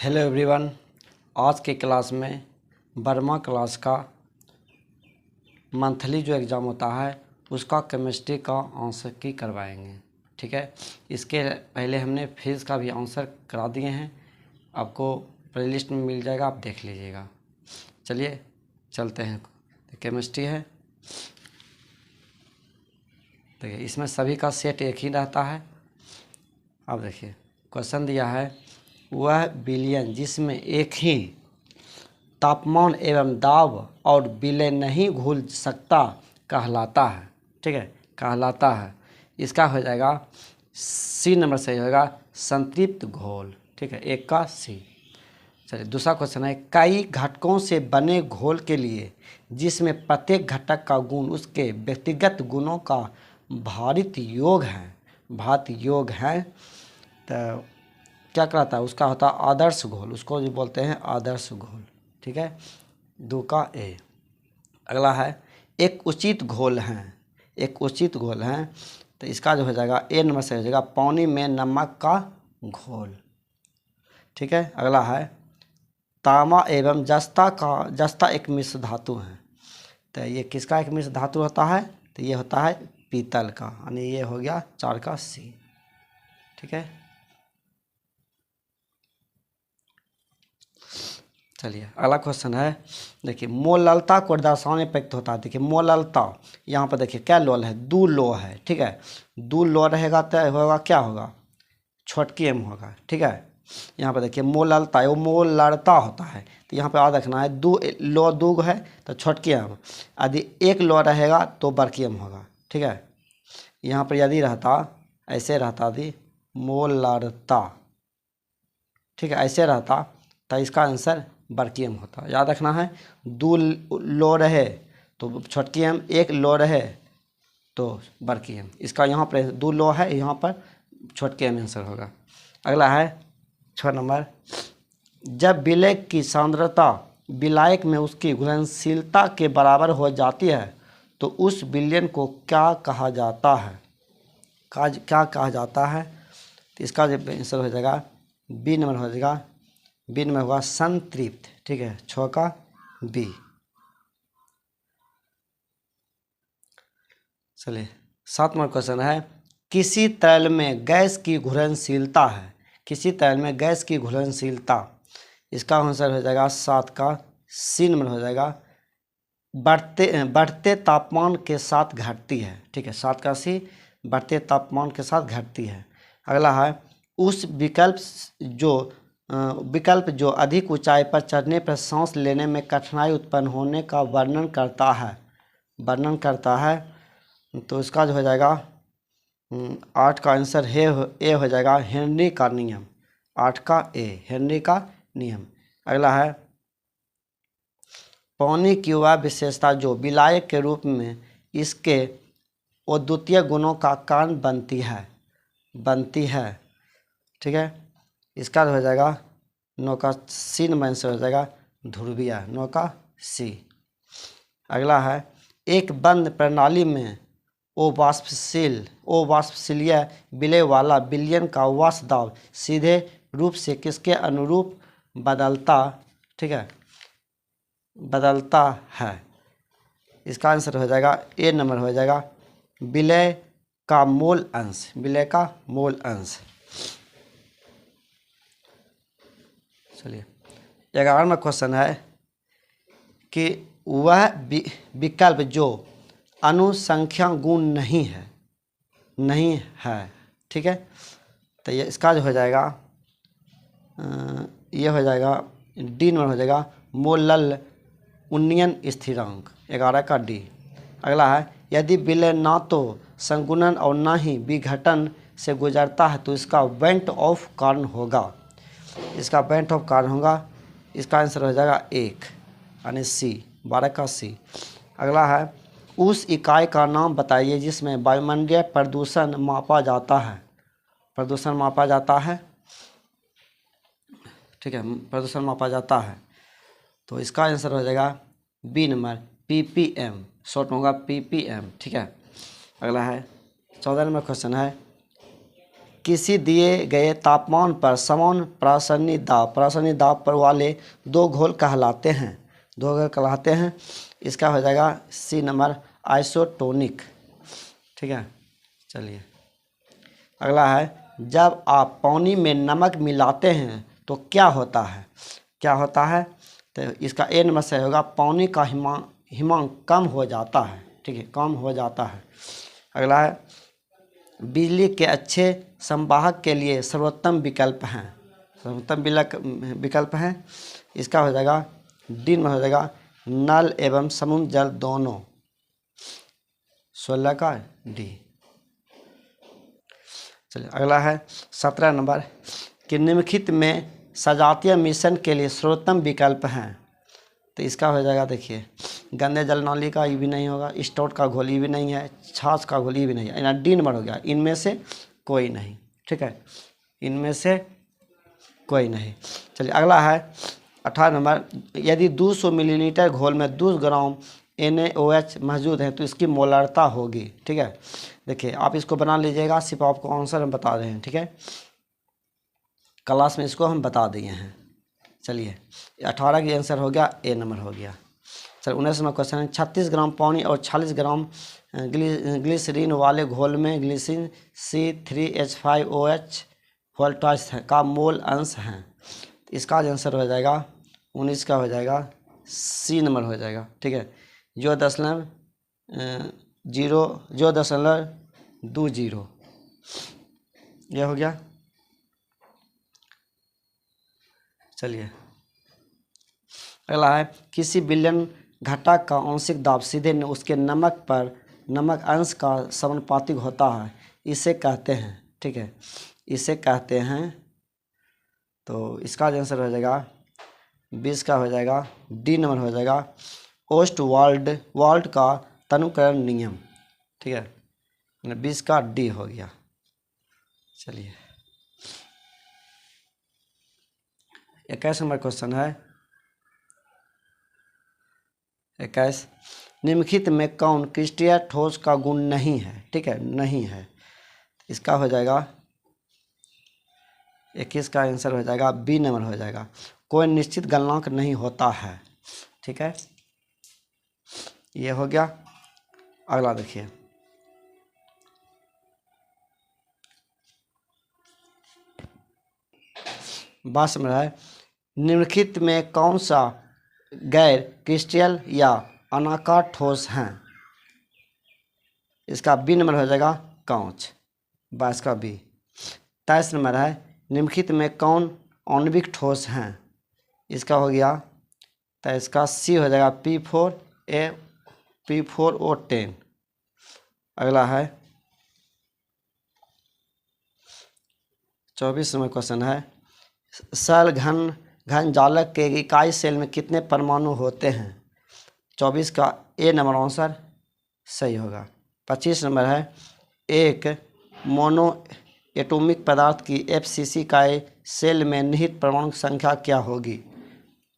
Hello everyone. आज के class में वर्मा क्लास का मंथली जो एग्ज़ाम होता है उसका केमिस्ट्री का आंसर की करवाएंगे। ठीक है, इसके पहले हमने फिजिक्स का भी आंसर करा दिए हैं, आपको प्लेलिस्ट में मिल जाएगा, आप देख लीजिएगा। चलिए चलते हैं। केमिस्ट्री है, देखिए इसमें सभी का सेट एक ही रहता है। अब देखिए क्वेश्चन दिया है, वह विलयन जिसमें एक ही तापमान एवं दाब और विलय नहीं घुल सकता कहलाता है। ठीक है, कहलाता है। इसका हो जाएगा सी नंबर सही होगा, संतृप्त घोल। ठीक है, एक का सी। चलिए दूसरा क्वेश्चन है, कई घटकों से बने घोल के लिए जिसमें प्रत्येक घटक का गुण उसके व्यक्तिगत गुणों का भारित योग है तो क्या कहलाता है, उसका होता है आदर्श घोल, उसको जो बोलते हैं आदर्श घोल। ठीक है, 2 का ए। अगला है, एक उचित घोल है तो इसका जो हो जाएगा ए नंबर से हो जाएगा पानी में नमक का घोल। ठीक है, अगला है, तांबा एवं जस्ता एक मिश्र धातु है तो ये किसका एक मिश्र धातु होता है, तो ये होता है पीतल का, यानी ये हो गया 4 का सी। ठीक है, चलिए अगला क्वेश्चन है, देखिए मोललता को दर्शाने प्रयुक्त होता है। देखिए मोललता, यहाँ पर देखिए क्या लोल है, 2 लो है। ठीक है, 2 लो रहेगा तो होगा क्या होगा, छोटकी एम होगा। ठीक है, यहाँ पर देखिए मोललता, वो मोललता होता है तो यहाँ पर याद रखना है 2 लो 2 है तो छोटकी एम, यदि 1 लो रहेगा तो बड़की एम होगा। ठीक है, यहाँ पर यदि रहता ऐसे रहता यदि मोललता, ठीक है ऐसे रहता तो इसका आंसर बड़की एम होता। याद रखना है 2 लो रहे तो छोटकी एम, 1 लो रहे तो बड़की एम। इसका यहाँ पर 2 लो है, यहाँ पर छोटकी एम आंसर होगा। अगला है 6 नंबर, जब विलय की सांद्रता विलायक में उसकी घुलनशीलता के बराबर हो जाती है तो उस विलयन को क्या कहा जाता है, क्या कहा जाता है, तो इसका जो आंसर हो जाएगा बी नंबर हो जाएगा, बी नंबर होगा संतृप्त। ठीक है, 6 का बी। चलिए 7 नंबर क्वेश्चन है, किसी तरल में गैस की घुलनशीलता है, किसी तरल में गैस की घुलनशीलता, इसका आंसर हो जाएगा 7 का सी नंबर हो जाएगा, बढ़ते तापमान के साथ घटती है। ठीक है, 7 का सी, बढ़ते तापमान के साथ घटती है। अगला है, उस विकल्प जो अधिक ऊंचाई पर चढ़ने पर सांस लेने में कठिनाई उत्पन्न होने का वर्णन करता है तो इसका जो हो जाएगा 8 का आंसर ए हो जाएगा, हेनरी का नियम। 8 का ए, हेनरी का नियम। अगला है, पानी की वह विशेषता जो विलायक के रूप में इसके अद्वितीय गुणों का कारण बनती है। ठीक है, इसका हो जाएगा 9 का सी नंबर आंसर हो जाएगा ध्रुवीय, 9 का सी। अगला है, एक बंद प्रणाली में अवाष्पशील विलय वाला विलयन का वाष्प दाब सीधे रूप से किसके अनुरूप बदलता, ठीक है, बदलता है। इसका आंसर हो जाएगा ए नंबर हो जाएगा विलय का मोल अंश, विलय का मोल अंश। चलिए 11वां क्वेश्चन है कि वह विकल्प जो अनुसंख्या गुण नहीं है। ठीक है, तो ये इसका जो हो जाएगा ये हो जाएगा डी नंबर हो जाएगा मोलल उन्नयन स्थिरांक, 11 का डी। अगला है, यदि विलय ना तो संगुणन और ना ही विघटन से गुजरता है तो इसका वेंट ऑफ कारण होगा, इसका वेंट ऑफ कारण होगा। इसका आंसर हो जाएगा 1 यानी सी, 12 का सी। अगला है, उस इकाई का नाम बताइए जिसमें वायुमंडलीय प्रदूषण मापा जाता है। ठीक है, प्रदूषण मापा जाता है तो इसका आंसर हो जाएगा बी नंबर ppm, शॉर्ट होगा ppm। ठीक है, अगला है 14 नंबर क्वेश्चन है, किसी दिए गए तापमान पर समान प्रासंगिक दाब पर वाले दो घोल कहलाते हैं। इसका हो जाएगा सी नंबर आइसोटोनिक। ठीक है, चलिए अगला है, जब आप पानी में नमक मिलाते हैं तो क्या होता है? तो इसका ए नंबर से होगा पानी का हिमांक कम हो जाता है। ठीक है, कम हो जाता है। अगला है, बिजली के अच्छे संवाहक के लिए सर्वोत्तम विकल्प हैं। इसका हो जाएगा डी में हो जाएगा नल एवं समुद्र जल दोनों। 16 का डी। चलिए अगला है 17 नंबर कि निम्नलिखित में सजातीय मिश्रण के लिए सर्वोत्तम विकल्प हैं। तो इसका हो जाएगा, देखिए गंदे जल नाली का ये भी नहीं होगा, स्टोट का घोल ये भी नहीं है, छाछ का घोल ये भी नहीं है, यानी डी नंबर हो गया, इनमें से कोई नहीं। ठीक है, इनमें से कोई नहीं। चलिए अगला है 18 नंबर, यदि 200 मिलीलीटर घोल में 2 ग्राम NaOH मौजूद है तो इसकी मोलरता होगी। ठीक है, देखिए आप इसको बना लीजिएगा, सिर्फ आपको आंसर हम बता रहे हैं। ठीक है, क्लास में इसको हम बता दिए हैं। चलिए 18 की आंसर हो गया, ए नंबर हो गया। चल 19 नंबर क्वेश्चन है, 36 ग्राम पानी और 40 ग्राम ग्लिसरीन वाले घोल में ग्लिसरीन C3H5OH वोल्टाइज का मोल अंश है। इसका आंसर हो जाएगा 19 का हो जाएगा सी नंबर हो जाएगा। ठीक है, 0.20 ये हो गया। चलिए अगला है, किसी विलयन घटक का आंशिक दाब सीधे उसके नमक अंश का समानुपातिक होता है, इसे कहते हैं। ठीक है, इसे कहते हैं। तो इसका आंसर हो जाएगा 20 का हो जाएगा डी नंबर हो जाएगा ओस्टवाल्ड का तनुकरण नियम। ठीक है, 20 का डी हो गया। चलिए 21 नंबर क्वेश्चन है, 21 निम्नलिखित में कौन क्रिस्टलीय ठोस का गुण नहीं है? ठीक है, नहीं है। इसका हो जाएगा 21 का आंसर हो जाएगा बी नंबर हो जाएगा, कोई निश्चित गलनांक नहीं होता है। ठीक है, ये हो गया। अगला देखिए, बात में है, निम्नलिखित में कौन सा गैर क्रिस्टल या अनाकार ठोस हैं? इसका बी नंबर हो जाएगा कांच, 22 का बी। 23 नंबर है, निम्नलिखित में कौन आणविक ठोस हैं? इसका हो गया, तो इसका सी हो जाएगा P4O10। अगला है 24 नंबर क्वेश्चन है, सरल घन जालक के इकाई सेल में कितने परमाणु होते हैं? 24 का ए नंबर आंसर सही होगा। 25 नंबर है, एक मोनो एटॉमिक पदार्थ की FCC इकाई सेल में निहित परमाणु संख्या क्या होगी?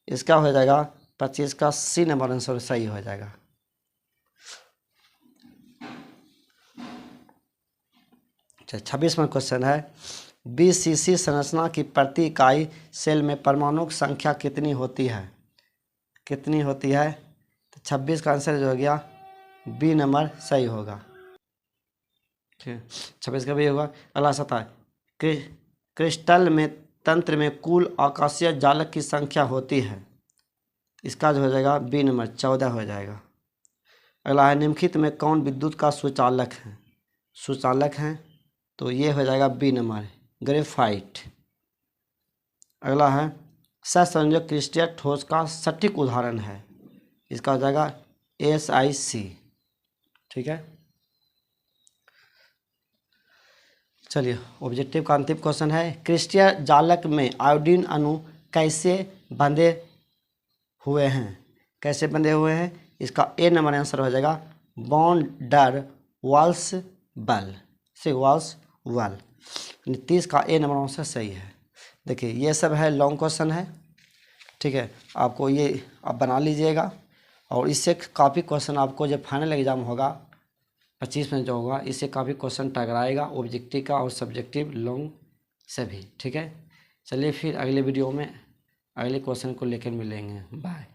इसका हो जाएगा 25 का सी नंबर आंसर सही हो जाएगा। अच्छा 26 में क्वेश्चन है, BCC संरचना की प्रति इकाई सेल में परमाणु की संख्या कितनी होती है? तो 26 का आंसर जो हो गया बी नंबर सही होगा। ठीक, 26 का भी होगा। अगला 27, क्रिस्टल में तंत्र में कुल आकाशीय जालक की संख्या होती है। इसका जो हो जाएगा बी नंबर 14 हो जाएगा। अगला है, निम्नलिखित में कौन विद्युत का सुचालक है? तो ये हो जाएगा बी नंबर ग्रेफाइट। अगला है, सहसंयोजक क्रिस्टलीय ठोस का सटीक उदाहरण है। इसका हो जाएगा SiC। ठीक है, चलिए ऑब्जेक्टिव का अंतिम क्वेश्चन है, क्रिस्टलीय जालक में आयोडीन अणु कैसे बंधे हुए हैं? इसका ए नंबर आंसर हो जाएगा बॉन्ड वाल्स बल से वाल्स वल। 30 का ए नंबर आंसर सही है। देखिए ये सब है लॉन्ग क्वेश्चन है। ठीक है, आपको ये आप बना लीजिएगा और इससे काफ़ी क्वेश्चन आपको जब फाइनल एग्जाम होगा 25 में जो होगा, इससे काफ़ी क्वेश्चन टकराएगा, ऑब्जेक्टिव का और सब्जेक्टिव लॉन्ग से भी। ठीक है, चलिए फिर अगले वीडियो में अगले क्वेश्चन को लेकर मिलेंगे। बाय।